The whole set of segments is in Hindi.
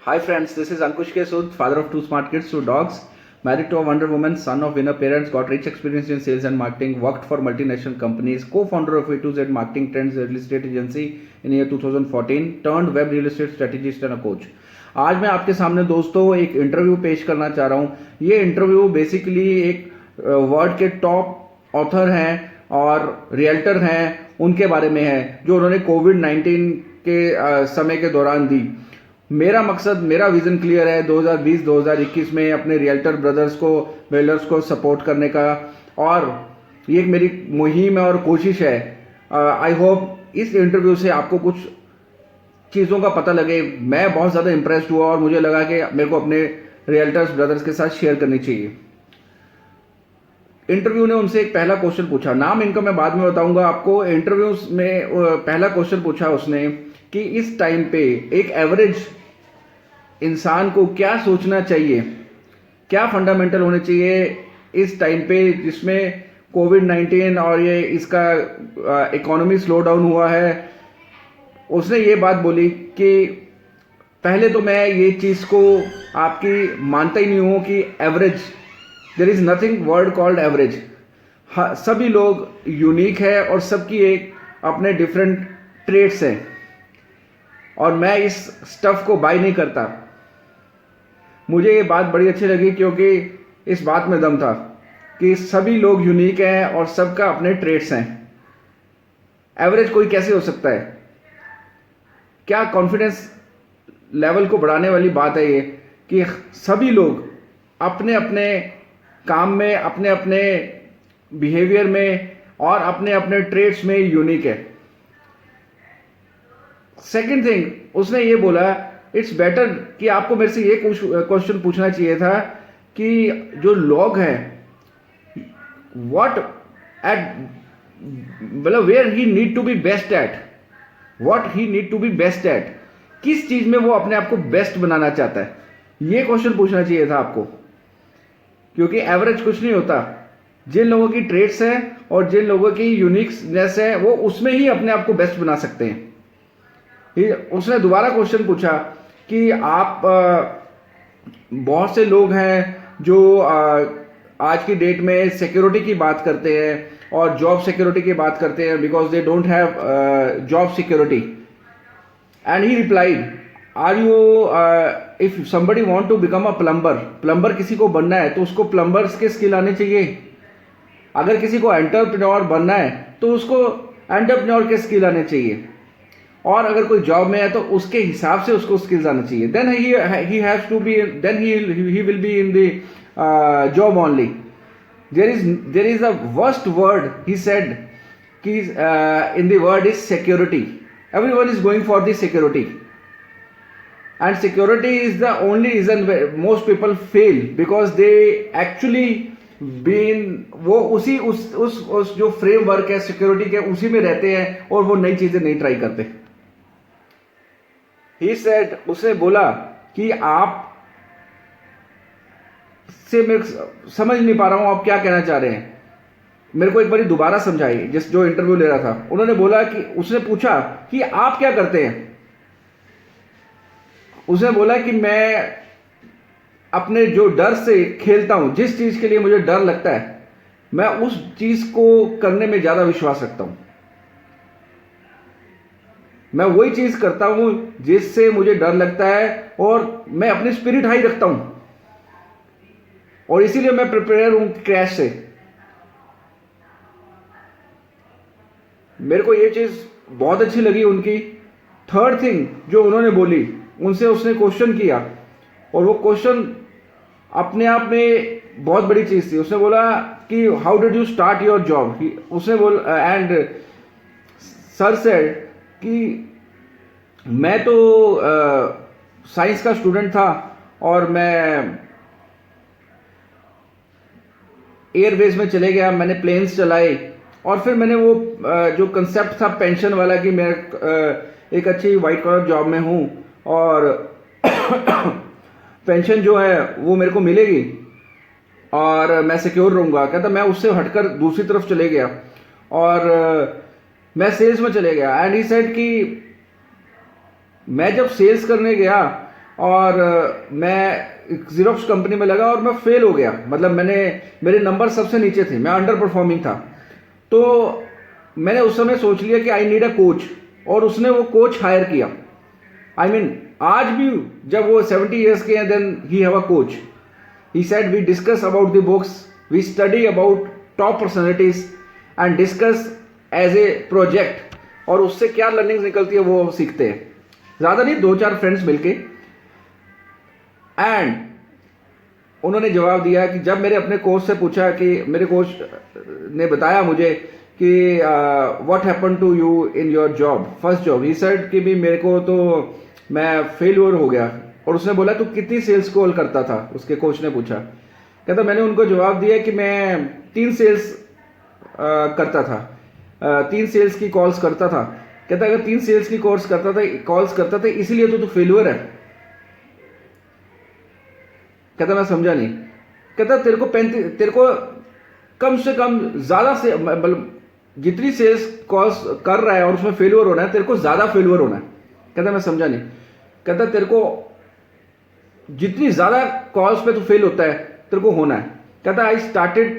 Hi friends, this is Ankush K. Sood, father of two smart kids, two dogs, married to a Wonder Woman, son of winner parents, got rich experience in sales and marketing, worked for multinational companies, co-founder of A2Z Marketing Trends Real Estate Agency in year 2014, turned web real estate strategist and a coach. आज मैं आपके सामने दोस्तों एक इंटरव्यू पेश करना चाह रहा हूँ. ये इंटरव्यू बेसिकली एक वर्ल्ड के टॉप ऑथर हैं और रियल्टर हैं उनके बारे में है जो उन्होंने कोविड-19 के समय के दौरान दी. मेरा मकसद, मेरा विजन क्लियर है 2020-2021 में अपने रियल्टर ब्रदर्स को, बिल्डर्स को सपोर्ट करने का, और ये एक मेरी मुहिम है और कोशिश है. आई होप इस इंटरव्यू से आपको कुछ चीज़ों का पता लगे. मैं बहुत ज़्यादा इंप्रेस्ड हुआ और मुझे लगा कि मेरे को अपने रियल्टर्स ब्रदर्स के साथ शेयर करनी चाहिए. इंटरव्यू ने उनसे एक पहला क्वेश्चन पूछा, नाम इनका मैं बाद में बताऊंगा आपको. इंटरव्यू में पहला क्वेश्चन पूछा उसने कि इस टाइम पे एक एवरेज इंसान को क्या सोचना चाहिए, क्या फंडामेंटल होने चाहिए इस टाइम पे जिसमें कोविड-19 और ये इसका इकोनॉमी स्लो डाउन हुआ है. उसने ये बात बोली कि पहले तो मैं ये चीज़ को आपकी मानता ही नहीं हूँ कि average, there is nothing word called average. सभी लोग यूनिक है और सबकी एक अपने डिफरेंट ट्रेट्स हैं और मैं इस स्टफ को बाय नहीं करता. मुझे ये बात बड़ी अच्छी लगी क्योंकि इस बात में दम था कि सभी लोग यूनिक हैं और सबका अपने ट्रेट्स हैं. एवरेज कोई कैसे हो सकता है? क्या कॉन्फिडेंस लेवल को बढ़ाने वाली बात है ये कि सभी लोग अपने अपने काम में, अपने अपने बिहेवियर में और अपने अपने ट्रेट्स में यूनिक है. सेकेंड थिंग उसने ये बोला, इट्स बेटर कि आपको मेरे से ये क्वेश्चन पूछना चाहिए था कि जो लोग हैं व्हाट एट, मतलब where he need to be best at, what he need to be best at, किस चीज में वो अपने आप को बेस्ट बनाना चाहता है. ये क्वेश्चन पूछना चाहिए था आपको, क्योंकि एवरेज कुछ नहीं होता. जिन लोगों की ट्रेड्स हैं और जिन लोगों की यूनिकनेस है वो उसमें ही अपने आप को बेस्ट बना सकते हैं. उसने दोबारा क्वेश्चन पूछा कि आप बहुत से लोग हैं जो आज की डेट में सिक्योरिटी की बात करते हैं और जॉब सिक्योरिटी की बात करते हैं because they don't have job security. And he replied, are you, if somebody want to become a plumber किसी को बनना है तो उसको प्लम्बर्स के स्किल आने चाहिए. अगर किसी को एंटरप्रेन्योर बनना है तो उसको एंटरप्रेन्योर के स्किल आने चाहिए. और अगर कोई जॉब में है तो उसके हिसाब से उसको स्किल्स आना चाहिए. Then he has to be, then he will be in the job only. There is a worst word he said कि in the word is security. Everyone is going for the security and security is the only reason most people fail because they actually been, वो उस जो फ्रेमवर्क है सिक्योरिटी के उसी में रहते हैं और वो नई चीजें नहीं ट्राई करते. He said, उसने बोला कि आप से मैं समझ नहीं पा रहा हूं आप क्या कहना चाह रहे हैं. मेरे को एक बार दोबारा समझाइए. जो इंटरव्यू ले रहा था उन्होंने बोला कि, उसने पूछा कि आप क्या करते हैं. उसने बोला कि मैं अपने जो डर से खेलता हूं, जिस चीज के लिए मुझे डर लगता है मैं उस चीज को करने में ज्यादा विश्वास रखता हूं. मैं वही चीज करता हूं जिससे मुझे डर लगता है और मैं अपनी स्पिरिट हाई रखता हूं और इसीलिए मैं प्रिपेयर हूं क्रैश से. मेरे को ये चीज बहुत अच्छी लगी उनकी. थर्ड थिंग जो उन्होंने बोली, उनसे उसने क्वेश्चन किया और वो क्वेश्चन अपने आप में बहुत बड़ी चीज थी. उसने बोला कि how did you start your job. उसने बोला, एंड सर सेड कि मैं तो साइंस का स्टूडेंट था और मैं एयरवेज में चले गया, मैंने प्लेन्स चलाए और फिर मैंने वो जो कंसेप्ट था पेंशन वाला कि मैं एक अच्छी वाइट कॉलर जॉब में हूँ और पेंशन जो है वो मेरे को मिलेगी और मैं सिक्योर रहूँगा. कहता मैं उससे हटकर दूसरी तरफ चले गया और मैं सेल्स में चले गया. एंड ही सेड कि मैं जब सेल्स करने गया और मैं जीरोक्स कंपनी में लगा और मैं फेल हो गया, मतलब मेरे नंबर सबसे नीचे थे, मैं अंडर परफॉर्मिंग था। तो मैंने उस समय सोच लिया कि आई नीड अ कोच, और उसने वो कोच हायर किया। आई मीन आज भी जब वो 70 ईयर्स के हैं, then he have a coach. He said we discuss about the books, we study about top personalities and discuss as a project, और उससे क्या लर्निंग निकलती है वो सीखते हैं। ज़्यादा नहीं, 2-4 फ्रेंड्स मिलके। एंड उन्होंने जवाब दिया कि जब मेरे अपने कोच से पूछा, कि मेरे कोच ने बताया मुझे कि what happen to you in your job, first job, he said कि भी मेरे को तो मैं फेलियर हो गया। और उसने बोला तू कितनी सेल्स कॉल करता था, उसके कोच ने पूछा। कहता मैंने उनको जवाब दिया कि मैं 3 सेल्स करता था, 3 सेल्स की कॉल्स करता था। कहता अगर 3 सेल्स की कॉल्स करता था इसीलिए तो तू फेलियर है। कहता मैं समझा नहीं। कहता तेरे को कम से कम ज्यादा से, मतलब जितनी सेल्स कॉल्स कर रहा है और उसमें फेलियर होना है, तेरे को ज्यादा फेलियर होना है। कहता मैं समझा नहीं। कहता तेरे को जितनी ज्यादा कॉल्स पे तू फेल होता है तेरे को होना है। कहता आई स्टार्टेड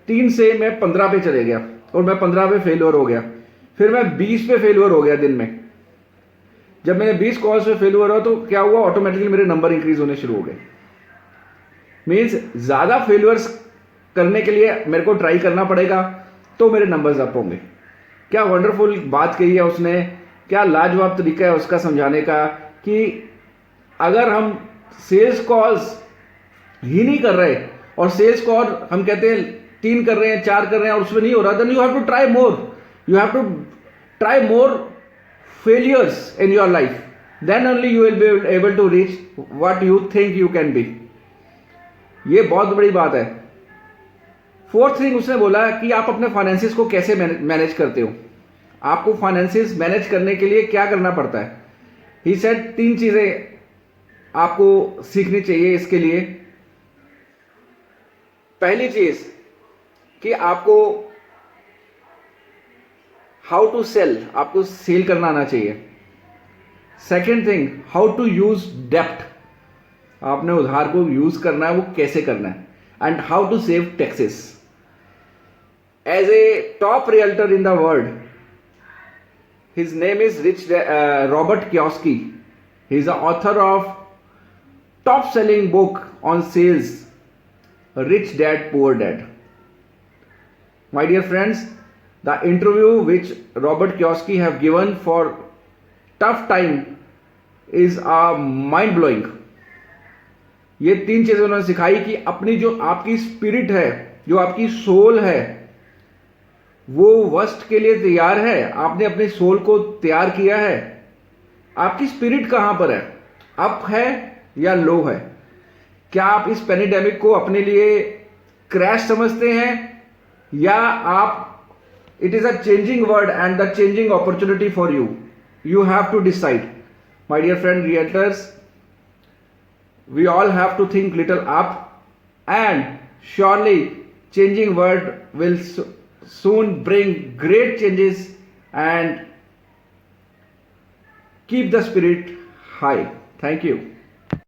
3 से मैं 15 पे चले गया, और मैं 15 पे फेलियर हो गया, फिर मैं 20 पे फेलियर हो गया दिन में। जब मैंने 20 कॉल्स पे फेलियर हुआ तो क्या हुआ, ऑटोमेटिकली मेरे नंबर इंक्रीज होने शुरू हो गए। मीन्स ज्यादा फेलियर्स करने के लिए मेरे को ट्राई करना पड़ेगा तो मेरे नंबर्स अप होंगे। क्या वंडरफुल बात कही है उसने, क्या लाजवाब तरीका है उसका समझाने का, कि अगर हम सेल्स कॉल्स ही नहीं कर रहे, और सेल्स कॉल हम कहते हैं 3 कर रहे हैं, 4 कर रहे हैं और उसमें नहीं हो रहा, then you have to try more, you have to try more failures in your life, then only you will be able to reach what you think you can be. ये बहुत बड़ी बात है। 4th थिंग उसने बोला कि आप अपने फाइनेंसिस को कैसे मैनेज करते हो, आपको फाइनेंसिस मैनेज करने के लिए क्या करना पड़ता है। ही सेड 3 चीजें आपको सीखनी चाहिए इसके लिए। पहली चीज कि आपको हाउ टू सेल, आपको सेल करना आना चाहिए। Second thing, how to use डेप्ट, आपने उधार को यूज करना है, वो कैसे करना है। And how to save taxes. As a top realtor in the world, his name is Robert Kiyosaki, he is the author of top selling book on sales, Rich Dad Poor Dad. My dear friends, the interview which Robert Kiyosaki have given for tough time is mind blowing. ये 3 चीजें उन्होंने सिखाई कि अपनी जो आपकी स्पिरिट है, जो आपकी सोल है, वो वर्स्ट के लिए तैयार है। आपने अपनी सोल को तैयार किया है। आपकी स्पिरिट कहां पर है, अप है या लो है। क्या आप इस पेनिडेमिक को अपने लिए क्रैश समझते हैं, या आप it is a changing world and the changing opportunity for you. You have to decide. My dear friend realtors, we all have to think little up, and surely changing world will soon bring great changes, and keep the spirit high. Thank you.